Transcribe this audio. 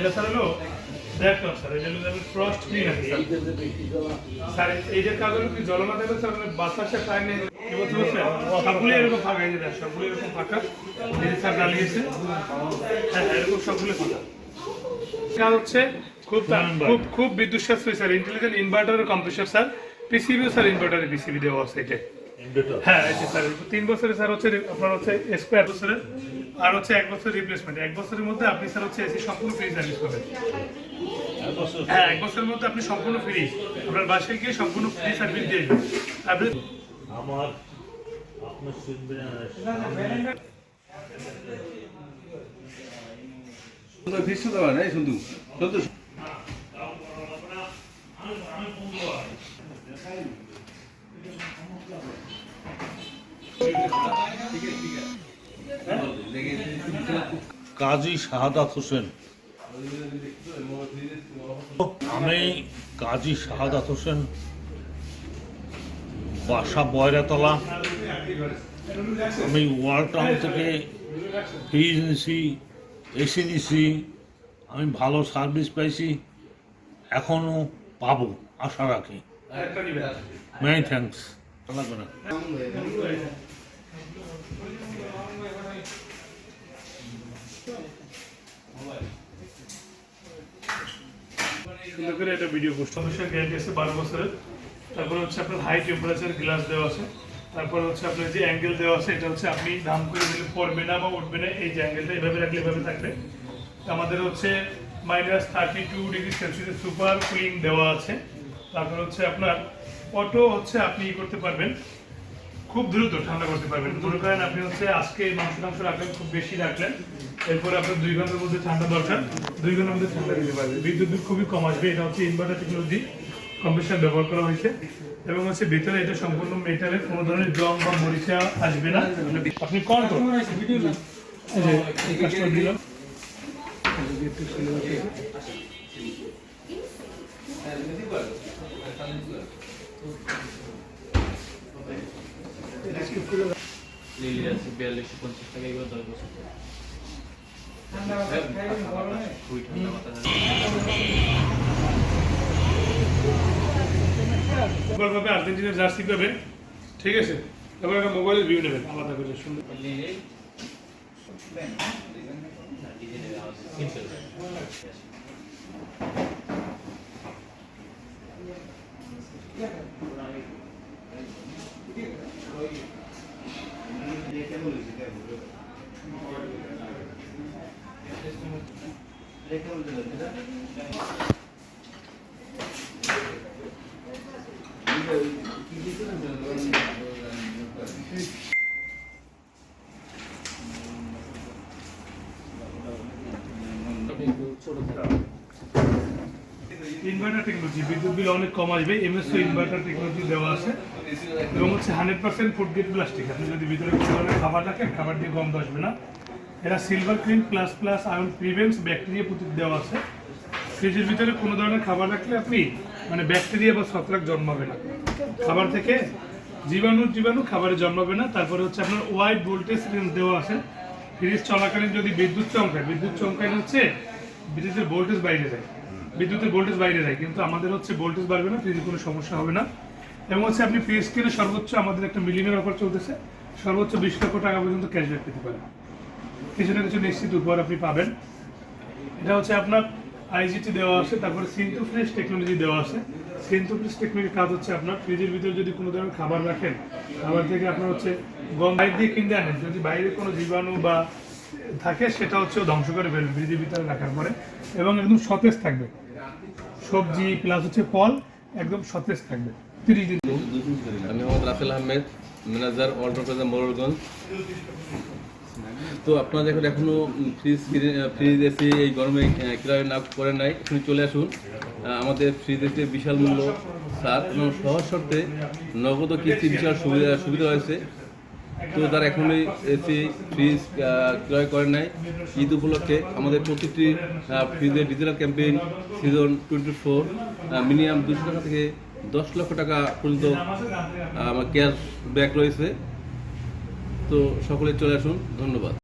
এটা স্যার হলো দেখলাম স্যার এটা হলো ফ্রস্ট ক্লিন আছে স্যার এইটার কাজ হলো কি জল না থাকলে স্যার বাতাসে টাইম নেই সবগুলো এরকম ফাঁকা এই যে দেখ সবগুলো এরকম ফাঁকা এই যে স্যার জ্বালিয়েছে হ্যাঁ এরকম সবগুলো ফাঁকা কাজ হচ্ছে খুব খুব খুব বিদ্যুৎ সাশ্রয়ী স্যার ইন্টেলিজেন্ট ইনভার্টারের কম্প্রেসর স্যার পিসিবি স্যার ইনভার্টারের পিসিবি দেওয়া আছে এটা হ্যাঁ এই যে স্যার 3 বছরের স্যার হচ্ছে আপনার হচ্ছে স্কয়ার বছরের আর হচ্ছে 1 বছর রিপ্লেসমেন্ট 1 বছরের মধ্যে আপনি স্যার হচ্ছে এসি সম্পূর্ণ ফ্রি সার্ভিস পাবেন হ্যাঁ 1 বছরের মধ্যে আপনি সম্পূর্ণ ফ্রি আপনার বাসায় গিয়ে সম্পূর্ণ ফ্রি সার্ভিস দিয়ে দেবেন আপনি আমার আপনার শুনবেন সুন্দর দৃশ্য দেওয়া নাই শুধু শুধু কাজী শাহাদাত হোসেন। আমি কাজী শাহাদাত হোসেন, বাসা বয়রাতলা। আমি ওয়ার্ল্ড টাউন থেকে ফ্রিজ নিছি, এসি নিছি, আমি ভালো সার্ভিস পাইছি, এখনো পাবো আশা রাখি। Many thanks. লাগবে না। সুন্দর করে একটা ভিডিও পোস্ট অবশ্যই গ্যারান্টি আছে 12 বছরের। তারপর হচ্ছে আপনার হাই টেম্পারেচার গ্লাস দেওয়া আছে। তারপর হচ্ছে আপনার যে অ্যাঙ্গেল দেওয়া আছে এটা হচ্ছে আপনি দাম করে দিলে পড়বে না বা উঠবে না, এই যে অ্যাঙ্গেলটা এভাবে রাখলে এভাবে থাকবে। আমাদের হচ্ছে -32 ডিগ্রি সেলসিয়াস সুপার কুলিং দেওয়া আছে। তারপর হচ্ছে আপনার অটো হচ্ছে আপনি করতে পারবেন, খুব দ্রুত ঠান্ডা করতে পারবেন। মনে করেন আপনি হচ্ছে আজকে মাংস রাখলেন, খুব বেশি রাখলেন, এরপর আপনার 2 ঘন্টার মধ্যে ঠান্ডা দরকার, 2 ঘন্টার মধ্যে ঠান্ডা দিতে পারবে। বিদ্যুৎ বিল খুবই কম আসবে। এটা হচ্ছে ইনভার্টার টেকনোলজি কম্প্রেসর ব্যবহার করা হয়েছে এবং হচ্ছে ভিতরে এটা সম্পূর্ণ মেটালের, কোনো ধরনের জং বা মরিচা আসবে না। আপনি কল করুন দিলাম লিলি আছে 4250 টাকা, এগুলো 10 বছর ভাবে আর্জেন্টিনার জার্সি পাবে, ঠিক আছে। তারপর একটা মোবাইলের ভিউ নেবেন আলাদা করে সুন্দর। ইনভার্টার টেকনোলজি বিদ্যুৎ বিল অনেক কম আসবে। এমএসও ইনভার্টার টেকনোলজি দেওয়া আছে এবং হচ্ছে 100% ফুড গ্রেড প্লাস্টিক। আপনি যদি ভিতরে কোনো ধরনের খাবার রাখেন, খাবার দিয়ে গন্ধ আসবে না। এটা silver clean plus iron prevents bacteria প্রতিরোধ দেওয়া আছে। ফ্রিজের ভিতরে কোনো ধরনের খাবার রাখলে আপনি ব্যাকটেরিয়া বা ছত্রাক জন্মাবে না, খাবার থেকে জীবাণু খাবারে জন্মাবে না। তারপরে হচ্ছে আপনার ওয়াইড ভোল্টেজ রেঞ্জ দেওয়া আছে। ফ্রিজ চলাকালীন যদি বিদ্যুৎ চমকায় হচ্ছে বিদ্যুতের ভোল্টেজ বাইরে যায়, কিন্তু আমাদের হচ্ছে ভোল্টেজ বাড়বে না, ফ্রিজে কোনো সমস্যা হবে না। এবং হচ্ছে আপনি ফ্রিজ কিনে সর্বোচ্চ আমাদের একটা মিলিয়নের অফার চলতেছে, সর্বোচ্চ 20 লক্ষ টাকা পর্যন্ত ক্যাশব্যাক পেতে পারেন। কিছু না কিছু নিশ্চিত উপহার আপনি পাবেন। এটা হচ্ছে আপনার আইজিটি দেওয়া আছে, তারপরে সিনটু ফ্রেশ টেকনোলজি দেওয়া আছে। সিনটু ফ্রেশ টেকনোলজির কাজ হচ্ছে আপনার ফ্রিজের ভিতরে যদি কোনো ধরনের খাবার রাখেন, খাবার থেকে আপনার হচ্ছে বাইরে দিয়ে কিনে আনেন, যদি বাইরে কোনো জীবাণু বা থাকে সেটা হচ্ছে ধ্বংস করে ফেলবে ফ্রিজের ভিতরে রাখার পরে, এবং একদম সতেজ থাকবে। সবজি প্লাস হচ্ছে ফল একদম সতেজ থাকবে 30 দিন। আমি Mohammad Rafel Ahmed, manager World Plaza Morrelganj. তো আপনারা দেখুন এখনো ফ্রিজ এসি এই গরমে ক্রয় না করেন নাই, এখানে চলে আসুন। আমাদের ফ্রিজ এসি বিশাল মূল্য ছাড় এবং সহজ শর্তে নগদ কিস্তি বিশাল সুবিধা রয়েছে। তো তারা এখনই এসি ফ্রিজ ক্রয় করেন নাই, ঈদ উপলক্ষে আমাদের প্রতিটি ফ্রিজের ডিজিটাল ক্যাম্পেইন সিজন 24 মিনিমাম 200 টাকা থেকে 10 লক্ষ টাকা পর্যন্ত ক্যাশ ব্যাক রয়েছে। তো সকলে চলে আসুন, ধন্যবাদ।